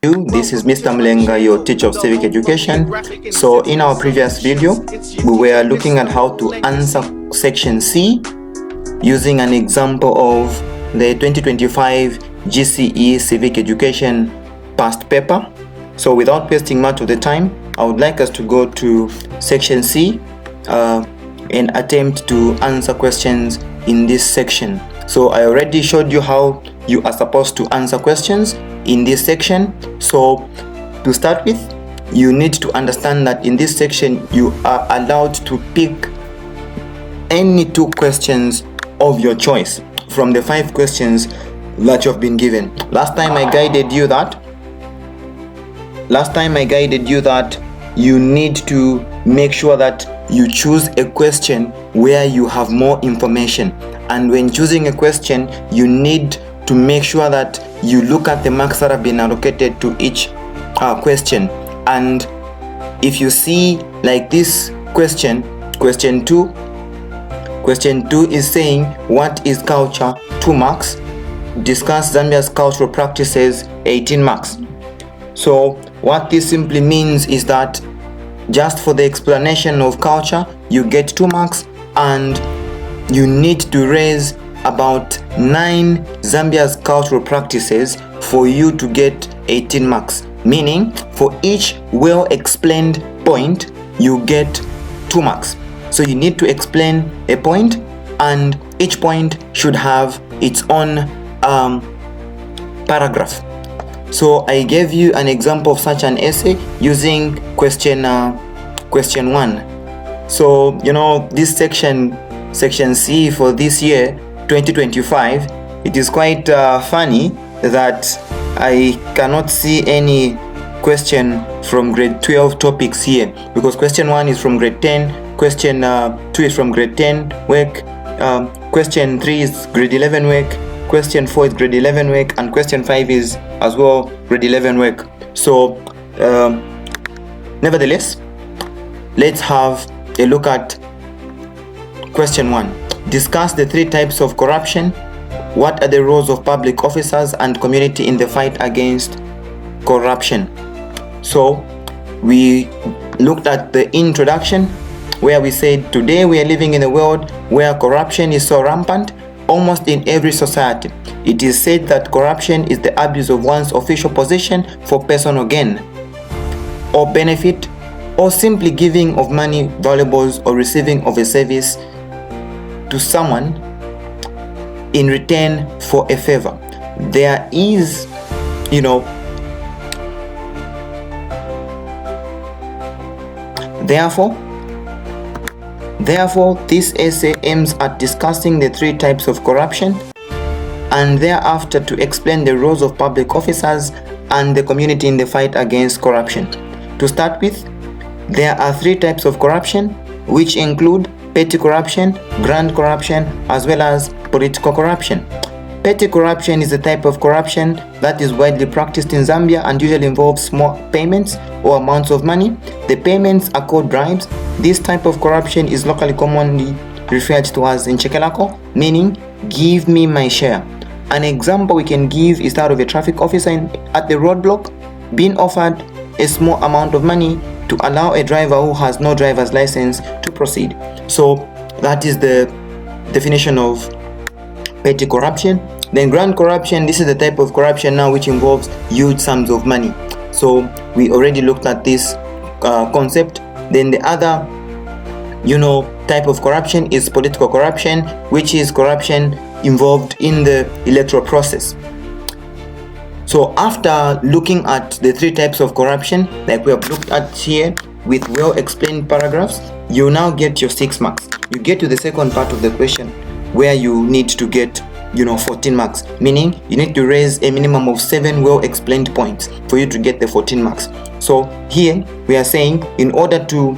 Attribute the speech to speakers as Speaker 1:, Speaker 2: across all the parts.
Speaker 1: This is Mr. Mlenga, your teacher of civic education. So in our previous video, we were looking at how to answer section C using an example of the 2025 GCE Civic Education past paper. So without wasting much of the time, I would like us to go to section C and attempt to answer questions in this section. So I already showed you how you are supposed to answer questions in this section. So to start with, you need to understand that in this section you are allowed to pick any 2 questions of your choice from the 5 questions that you have been given. Last time I guided you that you need to make sure that you choose a question where you have more information, and when choosing a question you need to make sure that you look at the marks that have been allocated to each question. And if you see like this question 2 is saying what is culture, 2 marks. Discuss Zambia's cultural practices, 18 marks. So what this simply means is that just for the explanation of culture you get 2 marks, and you need to raise about 9 Zambia's cultural practices for you to get 18 marks. Meaning for each well explained point you get 2 marks. So you need to explain a point, and each point should have its own paragraph. So I gave you an example of such an essay using question 1. So you know this section C for this year 2025, it is quite funny that I cannot see any question from grade 12 topics here, because question 1 is from grade 10, question 2 is from grade 10 work, question 3 is grade 11 work, question 4 is grade 11 work, and question 5 is as well grade 11 work. So nevertheless, let's have a look at question 1. Discuss the 3 types of corruption. What are the roles of public officers and community in the fight against corruption? So we looked at the introduction where we said today we are living in a world where corruption is so rampant almost in every society. It is said that corruption is the abuse of one's official position for personal gain or benefit, or simply giving of money, valuables, or receiving of a service to someone in return for a favor. There is, Therefore, this essay aims at discussing the 3 types of corruption, and thereafter to explain the roles of public officers and the community in the fight against corruption. To start with, there are 3 types of corruption, which include petty corruption, grand corruption, as well as political corruption. Petty corruption is a type of corruption that is widely practiced in Zambia and usually involves small payments or amounts of money. The payments are called bribes. This type of corruption is locally commonly referred to as nchekelako, meaning give me my share. An example we can give is that of a traffic officer at the roadblock being offered a small amount of money to allow a driver who has no driver's license to proceed. So that is the definition of petty corruption. Then grand corruption, this is the type of corruption now which involves huge sums of money. So we already looked at this concept. Then the other type of corruption is political corruption, which is corruption involved in the electoral process. So after looking at the 3 types of corruption like we have looked at here with well explained paragraphs, you now get your 6 marks. You get to the second part of the question where you need to get 14 marks, meaning you need to raise a minimum of 7 well explained points for you to get the 14 marks. So here we are saying in order to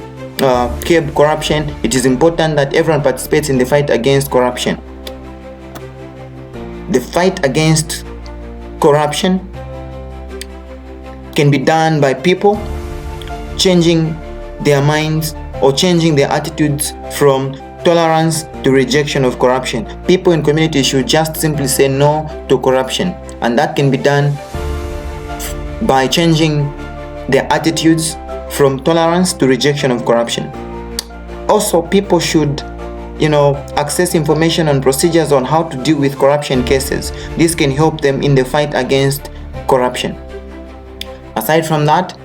Speaker 1: curb corruption, it is important that everyone participates in the fight against corruption. The fight against corruption can be done by people changing their minds or changing their attitudes from tolerance to rejection of corruption. People in community should just simply say no to corruption, and that can be done by changing their attitudes from tolerance to rejection of corruption. Also, people should access information on procedures on how to deal with corruption cases. This can help them in the fight against corruption. Aside from that,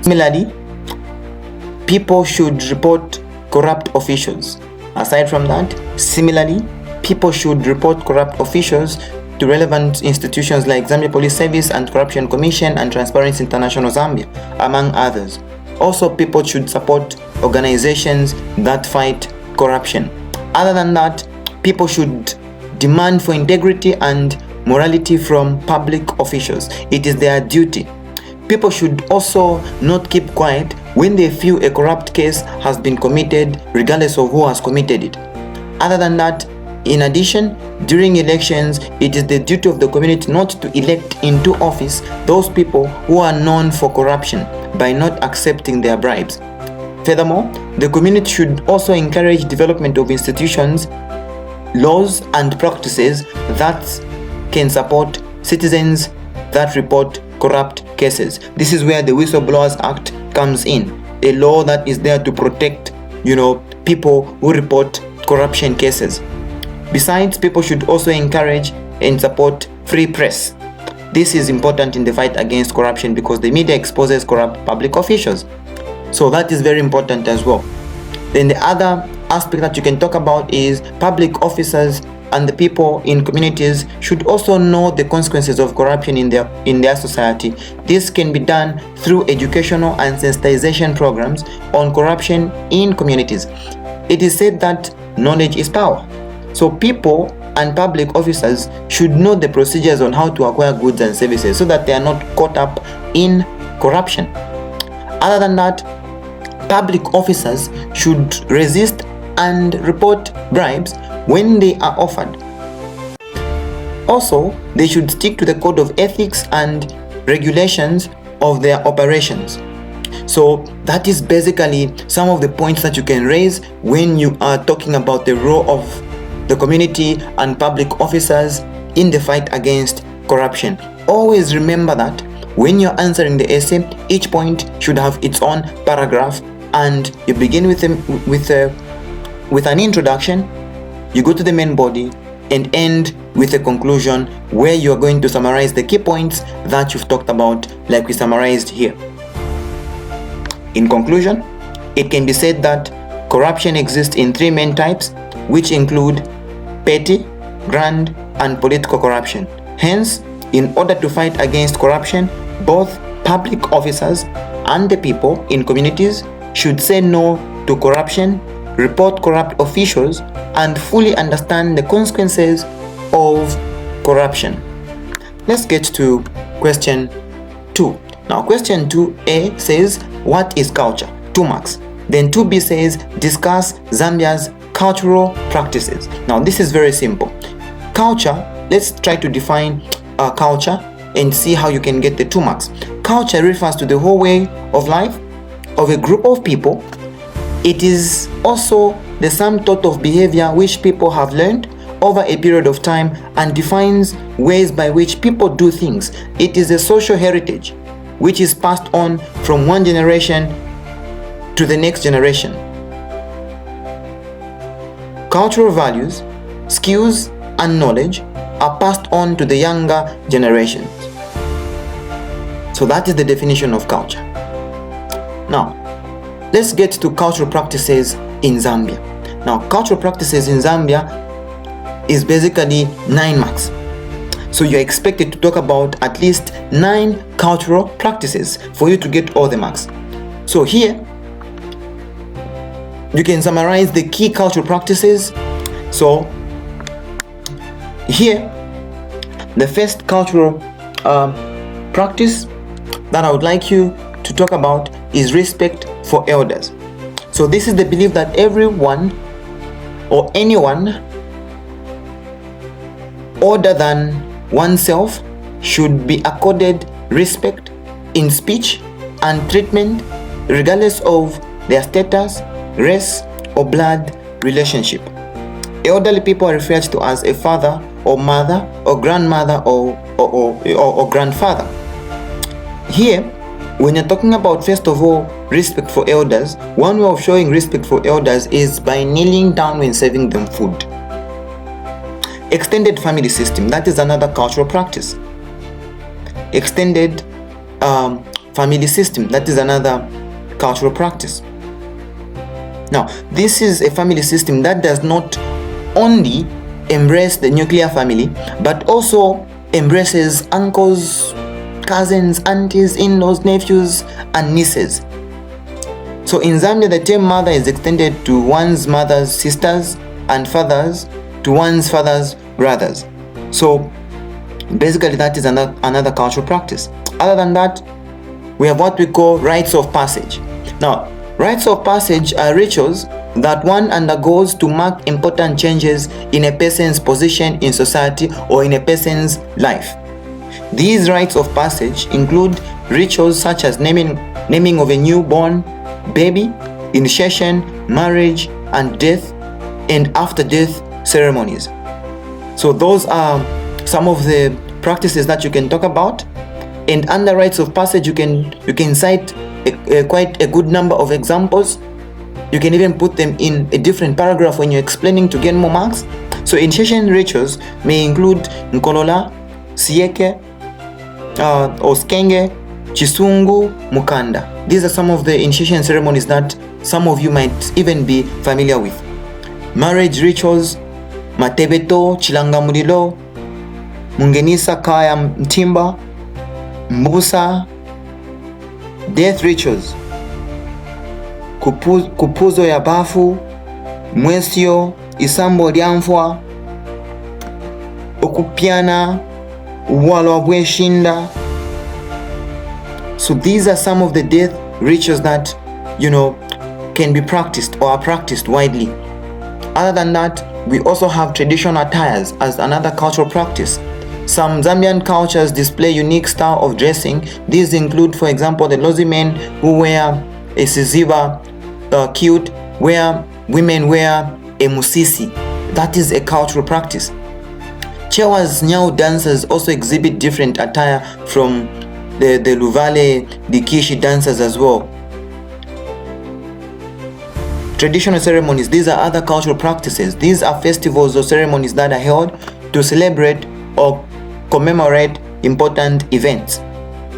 Speaker 1: similarly, people should report corrupt officials. People should report corrupt officials to relevant institutions like Zambia Police Service, Anti-Corruption Commission, and Transparency International Zambia, among others. Also, people should support organizations that fight corruption. Other than that, people should demand for integrity and morality from public officials. It is their duty. People should also not keep quiet when they feel a corrupt case has been committed, regardless of who has committed it. Other than that, in addition, during elections, it is the duty of the community not to elect into office those people who are known for corruption by not accepting their bribes. Furthermore, the community should also encourage development of institutions, laws, and practices that can support citizens that report corrupt cases. This is where the Whistleblowers Act comes in, a law that is there to protect, people who report corruption cases. Besides, people should also encourage and support free press. This is important in the fight against corruption because the media exposes corrupt public officials. So that is very important as well. Then the other aspect that you can talk about is public officers and the people in communities should also know the consequences of corruption in their society. This can be done through educational and sensitization programs on corruption in communities. It is said that knowledge is power. So people and public officers should know the procedures on how to acquire goods and services so that they are not caught up in corruption. Other than that, public officers should resist and report bribes when they are offered. Also, they should stick to the code of ethics and regulations of their operations. So that is basically some of the points that you can raise when you are talking about the role of the community and public officers in the fight against corruption. Always remember that when you're answering the essay, each point should have its own paragraph, and you begin with an introduction, you go to the main body, and end with a conclusion where you are going to summarize the key points that you've talked about, like we summarized here. In conclusion, it can be said that corruption exists in three main types, which include petty, grand, and political corruption. Hence, in order to fight against corruption, both public officers and the people in communities should say no to corruption, report corrupt officials, and fully understand the consequences of corruption. Let's get to question 2. Now, question 2A says, what is culture? 2 marks. Then 2B says, discuss Zambia's cultural practices. Now, this is very simple. Culture, let's try to define culture and see how you can get the 2 marks. Culture refers to the whole way of life of a group of people. It is also the sum total of behavior which people have learned over a period of time and defines ways by which people do things. It is a social heritage which is passed on from one generation to the next generation. Cultural values, skills, and knowledge are passed on to the younger generations. So that is the definition of culture. Now, let's get to cultural practices in Zambia. Now, cultural practices in Zambia is basically 9 marks. So you're expected to talk about at least 9 cultural practices for you to get all the marks. So here, you can summarize the key cultural practices. So here, the first cultural practice that I would like you to talk about is respect for elders. So this is the belief that everyone or anyone older than oneself should be accorded respect in speech and treatment regardless of their status, race, or blood relationship. Elderly people are referred to as a father or mother or grandmother or grandfather. here, when you're talking about, first of all, respect for elders, one way of showing respect for elders is by kneeling down when serving them food. Extended family system, that is another cultural practice. Extended family system, that is another cultural practice. Now, this is a family system that does not only embrace the nuclear family, but also embraces uncles, cousins, aunties, in-laws, nephews, and nieces. So in Zambia, the term mother is extended to one's mother's sisters, and fathers to one's father's brothers. So basically, that is another cultural practice. Other than that, we have what we call rites of passage. Now, rites of passage are rituals that one undergoes to mark important changes in a person's position in society or in a person's life. These rites of passage include rituals such as naming of a newborn baby, initiation, marriage, and death, and after death ceremonies. So those are some of the practices that you can talk about. And under rites of passage, you can cite quite a good number of examples. You can even put them in a different paragraph when you're explaining to gain more marks. So initiation rituals may include Nkolola, Sieke, Oskenge, Chisungu, Mukanda. These are some of the initiation ceremonies that some of you might even be familiar with. Marriage rituals, Matebeto, Chilangamulilo, Mungenisa Kaya Mtimba, Mbusa. Death rituals, Kupuzo ya Bafu, Mwesio, Isambo Lyamfwa, Okupiana, Walo Bweshinda. So these are some of the death rituals that, can be practiced or are practiced widely. Other than that, we also have traditional attires as another cultural practice. Some Zambian cultures display unique style of dressing. These include, for example, the Lozi men who wear a siziva kilt, where women wear a musisi. That is a cultural practice. Chewa's Nyao dancers also exhibit different attire from the Luvale, the Kishi dancers as well. Traditional ceremonies, these are other cultural practices. These are festivals or ceremonies that are held to celebrate or commemorate important events.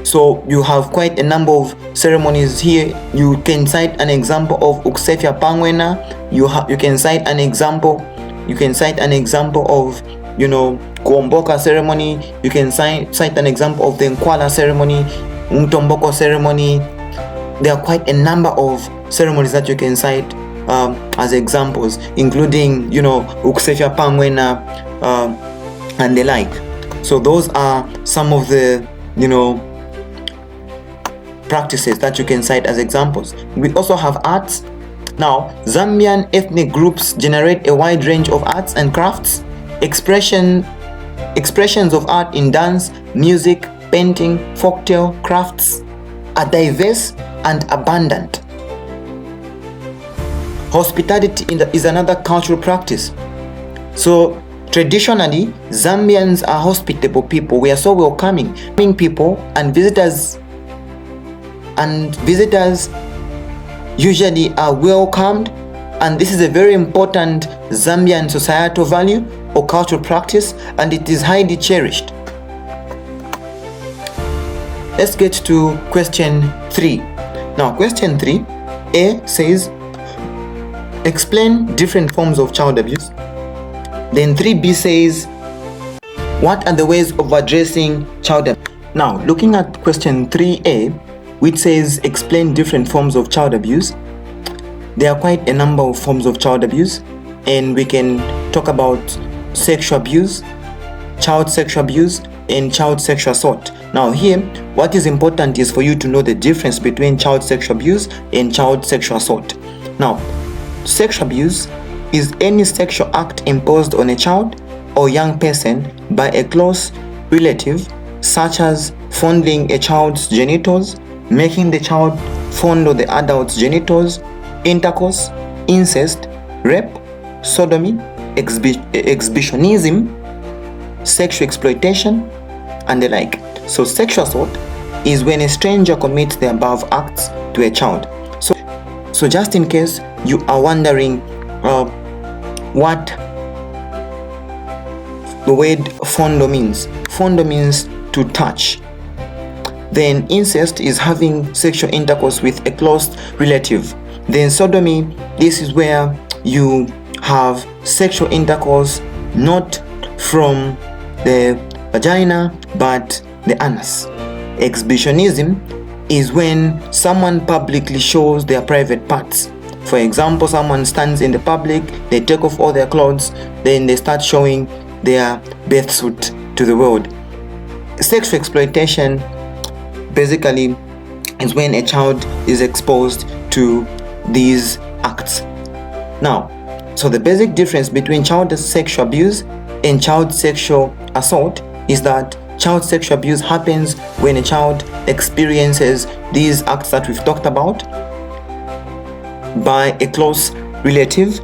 Speaker 1: So you have quite a number of ceremonies here. You can cite an example of Uksefia Pangwena. You can cite an example. Of Kuomboka ceremony. You can cite an example of the Nkwala ceremony, Mtomboko ceremony. There are quite a number of ceremonies that you can cite as examples, including Uksefia Pangwena and the like. So those are some of the practices that you can cite as examples. We also have arts. Now, Zambian ethnic groups generate a wide range of arts and crafts. Expressions of art in dance, music, painting, folktale, crafts are diverse and abundant. Hospitality is another cultural practice. So traditionally, Zambians are hospitable people. We are so welcoming people, and visitors usually are welcomed, and this is a very important Zambian societal value or cultural practice, and it is highly cherished. Let's get to question 3. Now, question 3A says, explain different forms of child abuse. Then 3B says, what are the ways of addressing child abuse? Now, looking at question 3A, which says explain different forms of child abuse, there are quite a number of forms of child abuse, and we can talk about sexual abuse, child sexual abuse, and child sexual assault. Now here, what is important is for you to know the difference between child sexual abuse and child sexual assault. Now, sexual abuse is any sexual act imposed on a child or young person by a close relative, such as fondling a child's genitals, making the child fondle the adult's genitals, intercourse, incest, rape, sodomy, exhibitionism, sexual exploitation, and the like. So sexual assault is when a stranger commits the above acts to a child. So just in case you are wondering what the word fondo means. Fondo means to touch. Then incest is having sexual intercourse with a close relative. Then sodomy, this is where you have sexual intercourse not from the vagina but the anus. Exhibitionism is when someone publicly shows their private parts. For example, someone stands in the public, they take off all their clothes, then they start showing their birthsuit to the world. Sexual exploitation basically is when a child is exposed to these acts. Now, so the basic difference between child sexual abuse and child sexual assault is that child sexual abuse happens when a child experiences these acts that we've talked about by a close relative.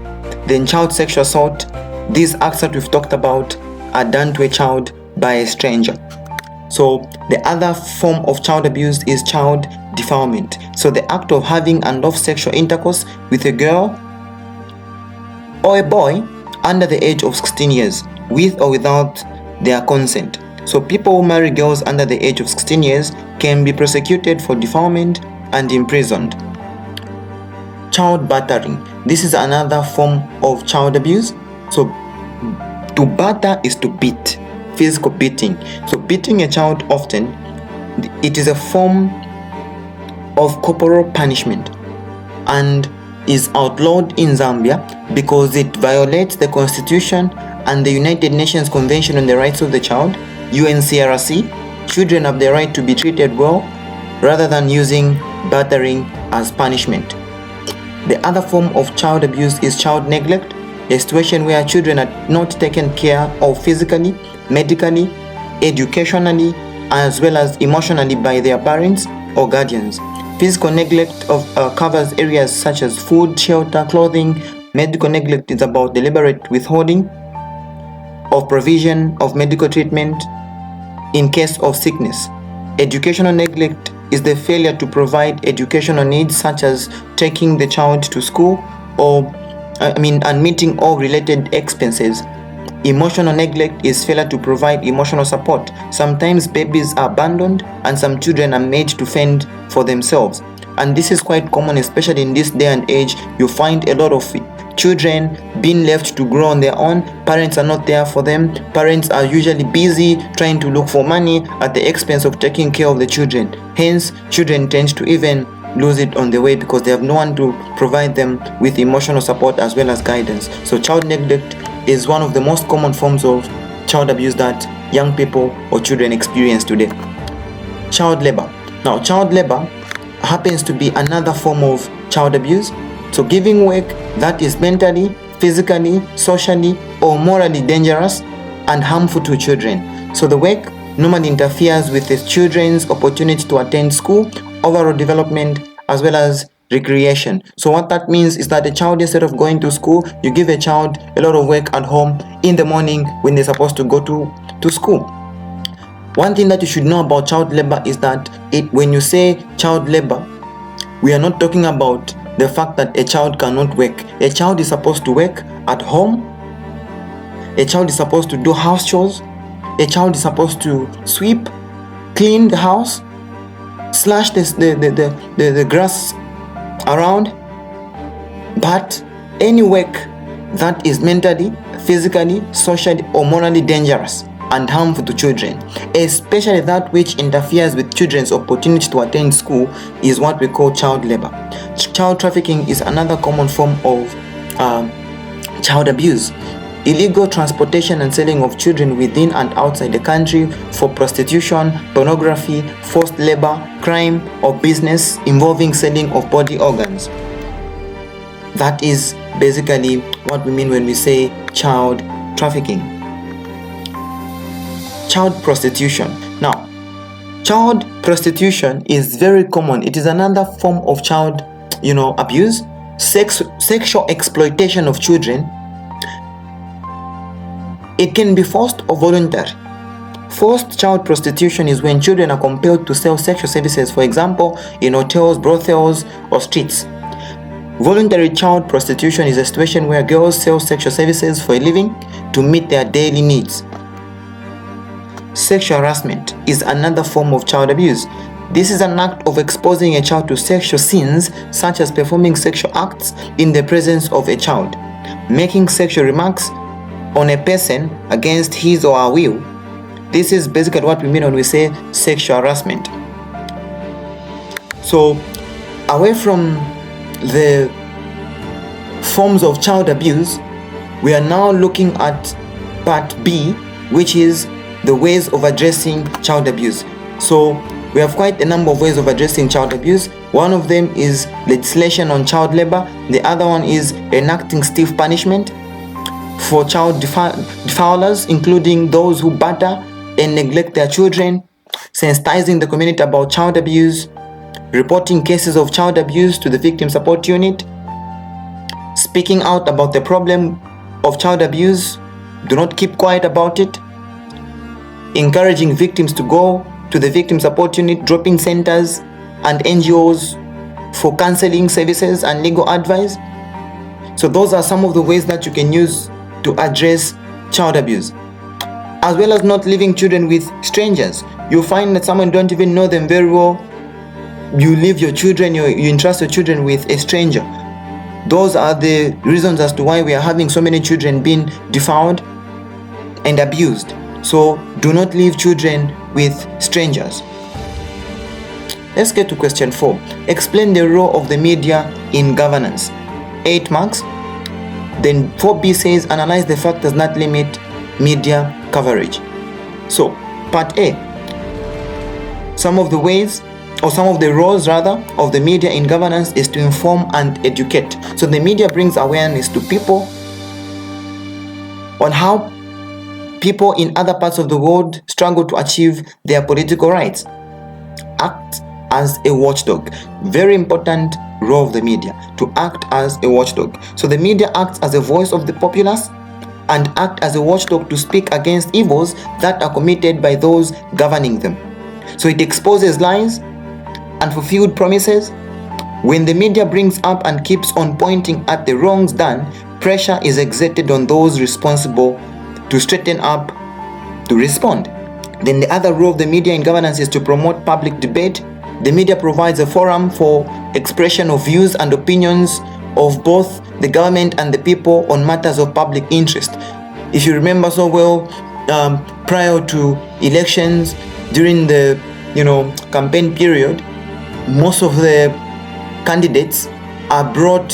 Speaker 1: Then child sexual assault, these acts that we've talked about are done to a child by a stranger. So the other form of child abuse is child defilement. So the act of having unlawful sexual intercourse with a girl or a boy under the age of 16 years with or without their consent. So people who marry girls under the age of 16 years can be prosecuted for defilement and imprisoned. Child battering. This is another form of child abuse. So to batter is to beat, physical beating. So beating a child often, it is a form of corporal punishment and is outlawed in Zambia because it violates the Constitution and the United Nations Convention on the Rights of the Child, UNCRC. Children have the right to be treated well rather than using battering as punishment. The other form of child abuse is child neglect, a situation where children are not taken care of physically, medically, educationally, as well as emotionally by their parents or guardians. Physical neglect covers areas such as food, shelter, clothing. Medical neglect is about deliberate withholding of provision of medical treatment in case of sickness. Educational neglect is the failure to provide educational needs such as taking the child to school and meeting all related expenses. Emotional neglect is failure to provide emotional support. Sometimes babies are abandoned and some children are made to fend for themselves. And this is quite common, especially in this day and age. You find a lot of children being left to grow on their own. Parents are not there for them. Parents are usually busy trying to look for money at the expense of taking care of the children. Hence, children tend to even lose it on the way because they have no one to provide them with emotional support as well as guidance. So child neglect is one of the most common forms of child abuse that young people or children experience today. Child labor. Now, child labor happens to be another form of child abuse. So giving work that is mentally, physically, socially, or morally dangerous and harmful to children. So the work normally interferes with the children's opportunity to attend school, overall development, as well as recreation. So what that means is that the child, instead of going to school, you give a child a lot of work at home in the morning when they're supposed to go to school. One thing that you should know about child labor is that when you say child labor, we are not talking about the fact that a child cannot work. A child is supposed to work at home. A child is supposed to do house chores. A child is supposed to sweep, clean the house, slash the grass around. But any work that is mentally, physically, socially, or morally dangerous and harmful to children, especially that which interferes with children's opportunity to attend school, is what we call child labor. Child trafficking is another common form of child abuse. Illegal transportation and selling of children within and outside the country for prostitution, pornography, forced labor, crime, or business involving selling of body organs. That is basically what we mean when we say child trafficking. Child prostitution. Now, child prostitution is very common. It is another form of child, abuse, sexual exploitation of children. It can be forced or voluntary. Forced child prostitution is when children are compelled to sell sexual services, for example, in hotels, brothels, or streets. Voluntary child prostitution is a situation where girls sell sexual services for a living to meet their daily needs. Sexual harassment is another form of child abuse. This is an act of exposing a child to sexual sins, such as performing sexual acts in the presence of a child, making sexual remarks on a person against his or her will. This is basically what we mean when we say sexual harassment. So, away from the forms of child abuse, we are now looking at part B, which is the ways of addressing child abuse. So we have quite a number of ways of addressing child abuse. One of them is legislation on child labor. The other one is enacting stiff punishment for child defilers, including those who batter and neglect their children, sensitizing the community about child abuse, reporting cases of child abuse to the Victim Support Unit, speaking out about the problem of child abuse. Do not keep quiet about it. Encouraging victims to go to the Victim Support Unit, dropping centers and NGOs for counseling services and legal advice. So those are some of the ways that you can use to address child abuse. As well as not leaving children with strangers. You find that someone don't even know them very well. You leave your children, you entrust your children with a stranger. Those are the reasons as to why we are having so many children being defiled and abused. So do not leave children with strangers. Let's get to question 4. Explain the role of the media in governance. 8 marks. Then 4B says analyze the factors that limit media coverage. So part A, some of the ways, or some of the roles rather, of the media in governance is to inform and educate. So the media brings awareness to people on how people in other parts of the world struggle to achieve their political rights. Act as a watchdog. Very important role of the media, to act as a watchdog. So the media acts as a voice of the populace and act as a watchdog to speak against evils that are committed by those governing them. So it exposes lies and fulfilled promises. When the media brings up and keeps on pointing at the wrongs done, pressure is exerted on those responsible to straighten up, to respond. Then the other role of the media in governance is to promote public debate. The media provides a forum for expression of views and opinions of both the government and the people on matters of public interest. If you remember so well, prior to elections, during the campaign period, most of the candidates are brought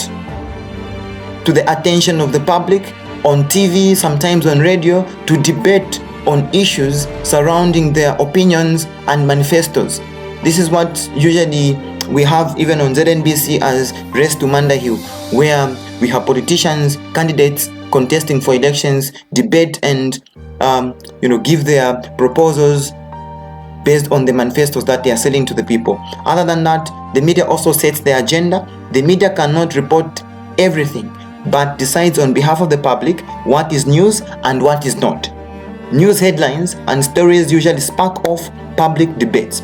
Speaker 1: to the attention of the public on TV, sometimes on radio, to debate on issues surrounding their opinions and manifestos. This is what usually we have even on ZNBC as Race to Manda Hill, where we have politicians, candidates contesting for elections, debate and give their proposals based on the manifestos that they are selling to the people. Other than that, the media also sets the agenda. The media cannot report everything, but decides on behalf of the public what is news and what is not. News headlines and stories usually spark off public debates.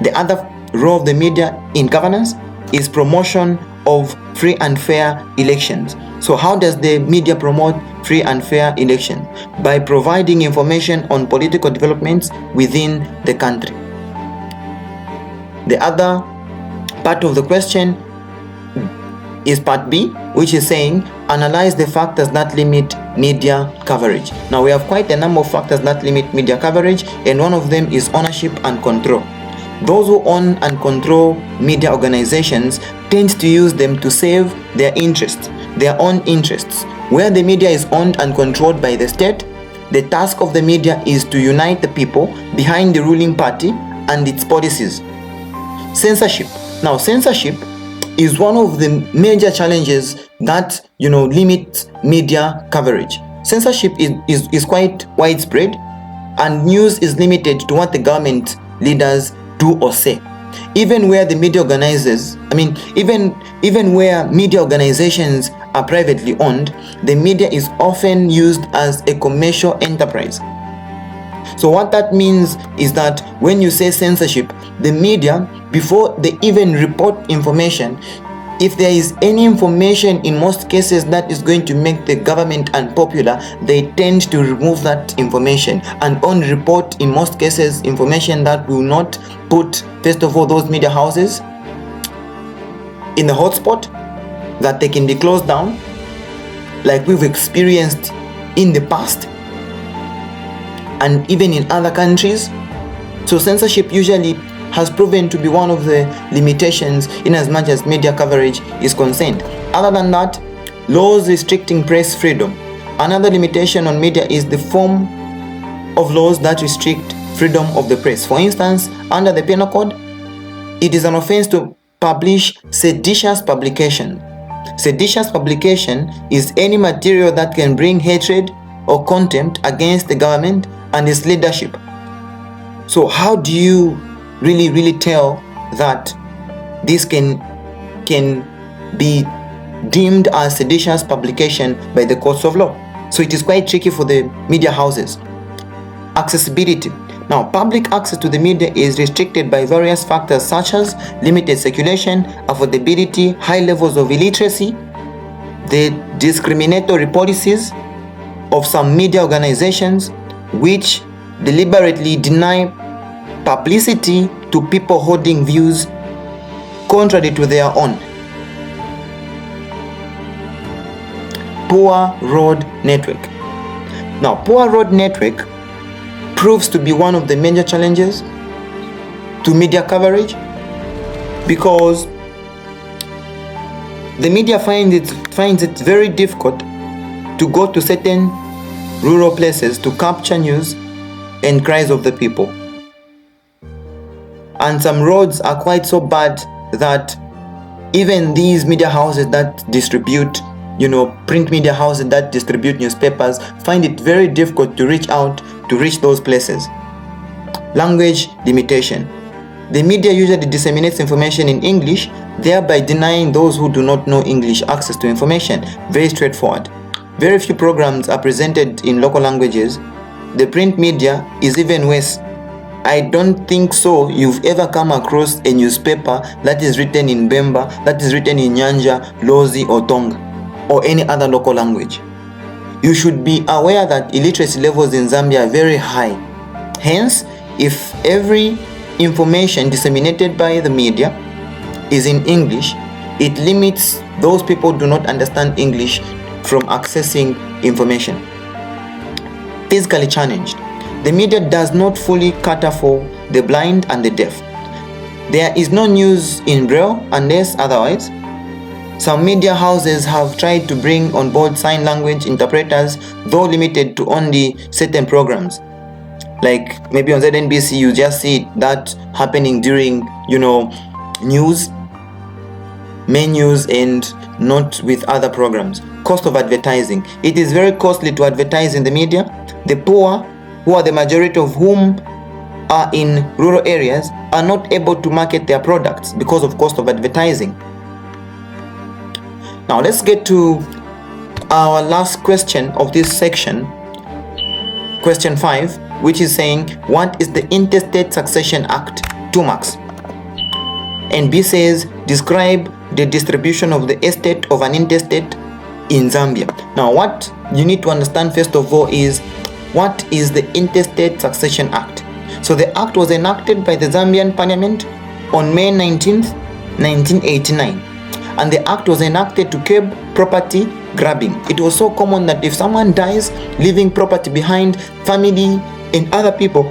Speaker 1: The other role of the media in governance is promotion of free and fair elections. So how does the media promote free and fair elections? By providing information on political developments within the country. The other part of the question is part B, which is saying analyze the factors that limit media coverage. Now we have quite a number of factors that limit media coverage, and one of them is ownership and control. Those who own and control media organizations tend to use them to serve their interests, their own interests. Where the media is owned and controlled by the state, the task of the media is to unite the people behind the ruling party and its policies. Censorship. Now, censorship is one of the major challenges that limit media coverage. Censorship is quite widespread, and news is limited to what the government leaders do or say. Even where the media organizers, even where media organizations are privately owned, the media is often used as a commercial enterprise. So what that means is that when you say censorship, the media, before they even report information, if there is any information in most cases that is going to make the government unpopular, they tend to remove that information and only report, in most cases, information that will not put, first of all, those media houses in the hotspot, that they can be closed down, like we've experienced in the past and even in other countries. So censorship usually has proven to be one of the limitations in as much as media coverage is concerned. Other than that, laws restricting press freedom. Another limitation on media is the form of laws that restrict freedom of the press. For instance, under the Penal Code, it is an offense to publish seditious publication. Seditious publication is any material that can bring hatred or contempt against the government and its leadership. So how do you really tell that this can be deemed as seditious publication by the courts of law? So it is quite tricky for the media houses. Accessibility. Now, public access to the media is restricted by various factors such as limited circulation, affordability, high levels of illiteracy, the discriminatory policies of some media organizations which deliberately deny publicity to people holding views contrary to their own. Poor road network. Now, poor road network proves to be one of the major challenges to media coverage, because the media finds it very difficult to go to certain rural places to capture news and cries of the people. And some roads are quite so bad that even these media houses that distribute, print media houses that distribute newspapers find it very difficult to reach those places. Language limitation. The media usually disseminates information in English, thereby denying those who do not know English access to information. Very straightforward. Very few programs are presented in local languages. The print media is even worse. I don't think so you've ever come across a newspaper that is written in Bemba, that is written in Nyanja, Lozi or Tonga, or any other local language. You should be aware that illiteracy levels in Zambia are very high. Hence, if every information disseminated by the media is in English, it limits those people who do not understand English from accessing information. Physically challenged. The media does not fully cater for the blind and the deaf. There is no news in Braille unless otherwise. Some media houses have tried to bring on board sign language interpreters, though limited to only certain programs. Like maybe on ZNBC you just see that happening during, news, main news, and not with other programs. Cost of advertising. It is very costly to advertise in the media. The poor, who are the majority of whom are in rural areas, are not able to market their products because of cost of advertising. Now let's get to our last question of this section, question 5, which is saying, what is the Intestate Succession Act? 2 marks. And B says, describe the distribution of the estate of an intestate in Zambia. Now what you need to understand first of all is, what is the Intestate Succession Act? So the act was enacted by the Zambian Parliament on May 19th, 1989. And the act was enacted to curb property grabbing. It was so common that if someone dies, leaving property behind, family and other people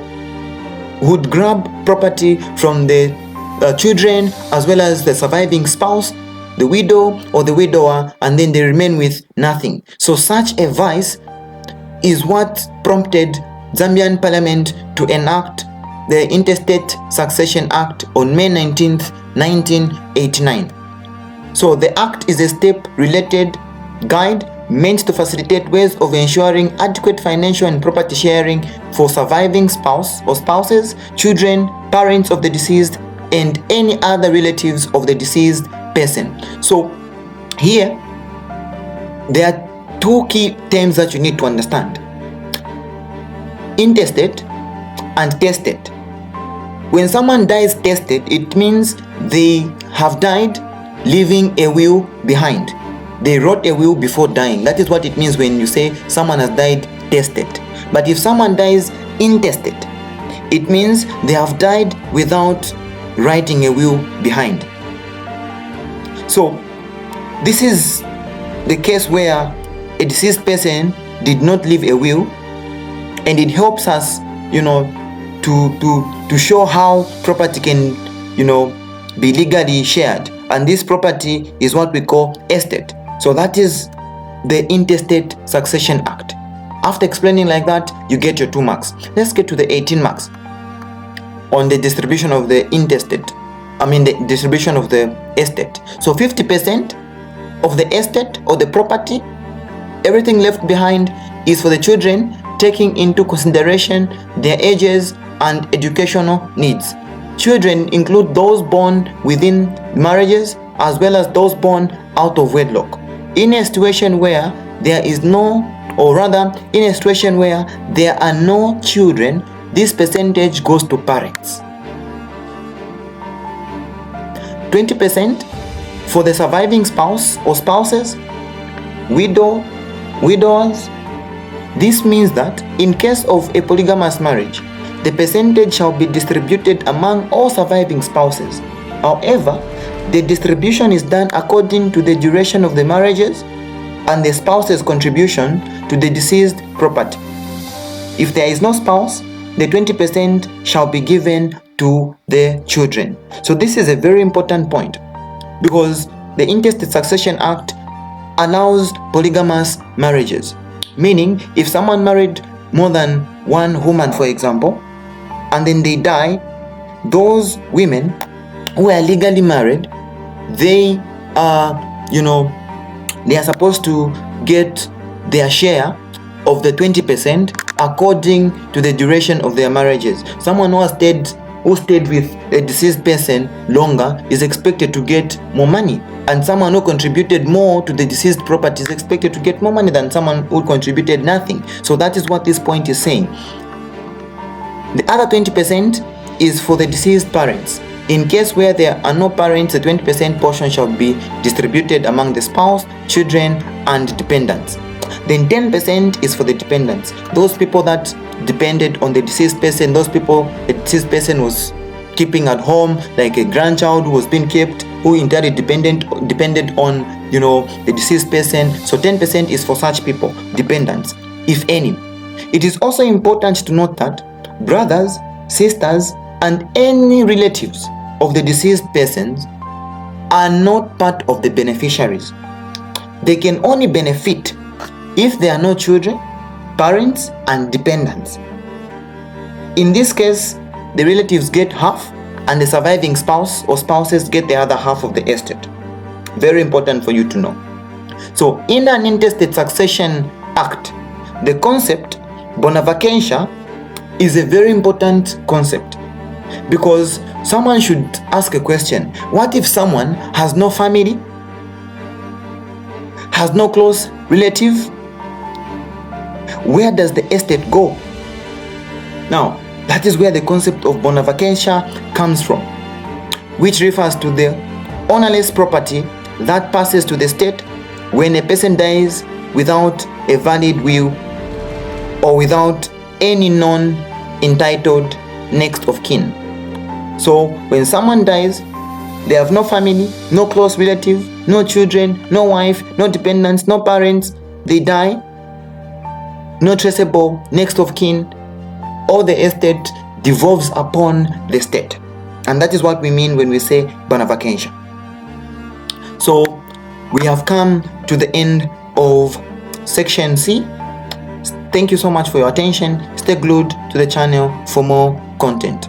Speaker 1: would grab property from the children as well as the surviving spouse, the widow or the widower, and then they remain with nothing. So such a vice is what prompted Zambian Parliament to enact the Intestate Succession Act on May 19th, 1989. So the act is a step-related guide meant to facilitate ways of ensuring adequate financial and property sharing for surviving spouse or spouses, children, parents of the deceased, and any other relatives of the deceased person. So here, there are 2 key terms that you need to understand. Intestate and tested. When someone dies tested, it means they have died leaving a will behind. They wrote a will before dying. That is what it means when you say someone has died tested. But if someone dies intestate, it means they have died without writing a will behind. So this is the case where a deceased person did not leave a will, and it helps us, to show how property can, be legally shared. And this property is what we call estate. So that is the Intestate Succession Act. After explaining like that, you get your 2 marks. Let's get to the 18 marks on the distribution of the the distribution of the estate. So 50% of the estate or the property, everything left behind, is for the children, taking into consideration their ages and educational needs. Children include those born within marriages as well as those born out of wedlock. In a situation where there are no children, this percentage goes to parents. 20% for the surviving spouse or spouses, widowers. This means that in case of a polygamous marriage, the percentage shall be distributed among all surviving spouses. However, the distribution is done according to the duration of the marriages and the spouse's contribution to the deceased property. If there is no spouse, the 20% shall be given to the children. So this is a very important point, because the Intestate Succession Act allows polygamous marriages. Meaning, if someone married more than one woman, for example, and then they die, those women who are legally married, they are supposed to get their share of the 20% according to the duration of their marriages. Someone who stayed with a deceased person longer is expected to get more money, and someone who contributed more to the deceased property is expected to get more money than someone who contributed nothing. So that is what this point is saying. The other 20% is for the deceased parents. In case where there are no parents, the 20% portion shall be distributed among the spouse, children, and dependents. Then 10% is for the dependents. Those people that depended on the deceased person, those people the deceased person was keeping at home, like a grandchild who was being kept, who entirely depended on the deceased person. So 10% is for such people, dependents, if any. It is also important to note that brothers, sisters, and any relatives of the deceased persons are not part of the beneficiaries. They can only benefit if there are no children, parents, and dependents. In this case, the relatives get half, and the surviving spouse or spouses get the other half of the estate. Very important for you to know. So in an Intestate Succession Act, the concept bona vacantia is a very important concept, because someone should ask a question. What if someone has no family, has no close relative? Where does the estate go? Now, that is where the concept of bona vacantia comes from, which refers to the ownerless property that passes to the state when a person dies without a valid will or without any non-entitled next of kin. So when someone dies, they have no family, no close relative, no children, no wife, no dependents, no parents, they die, no traceable next of kin, all the estate devolves upon the state. And that is what we mean when we say bona vacantia. So we have come to the end of section C. Thank you so much for your attention. Stay glued to the channel for more content.